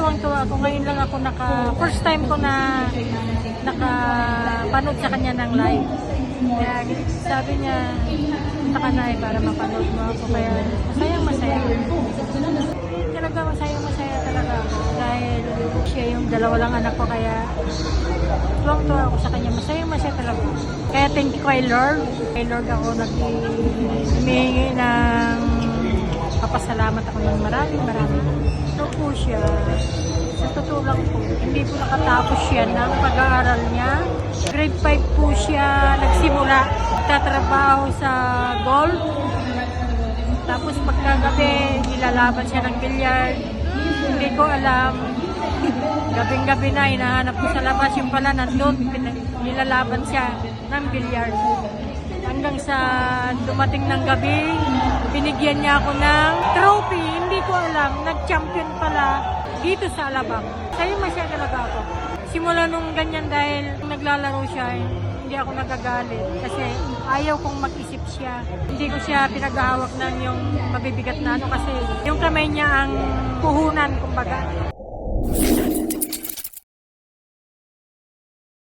tuwang-tuwa ako. Ngayon lang ako first time ko na nakapanood sa kanya ng live. Kaya sabi niya, punta ka na para mapanood mo ako. Kaya masaya. Talaga masaya talaga ako. Dahil siya yung dalawa lang anak ko. Kaya tuwang-tuwa ako sa kanya. Masaya talaga. Kaya thank you kay Lord. Kay Lord ako humihingi ng papasalamat ako ng maraming. Ito po siya. Sa totoo lang po, hindi po nakatapos siya ng pag-aaral niya. Grade 5 po siya nagsimula. Nagtatrabaho sa golf. Tapos pagkagabi, nilalaban siya ng bilyard. Hindi ko alam. Gabing-gabi na, hinahanap ko sa labas. Yung pala nandun, nilalaban siya ng bilyard. Hanggang sa dumating ng gabi, binigyan niya ako ng trophy. Hindi ko alam, nag-champion pala dito sa Alabang. Sa'yo masaya talaga ako. Simula nung ganyan dahil naglalaro siya, hindi ako nagagalit. Kasi ayaw kong mag-isip siya. Hindi ko siya pinaghahawak ng yung mabibigat na ano kasi yung kamay niya ang puhunan, kumbaga.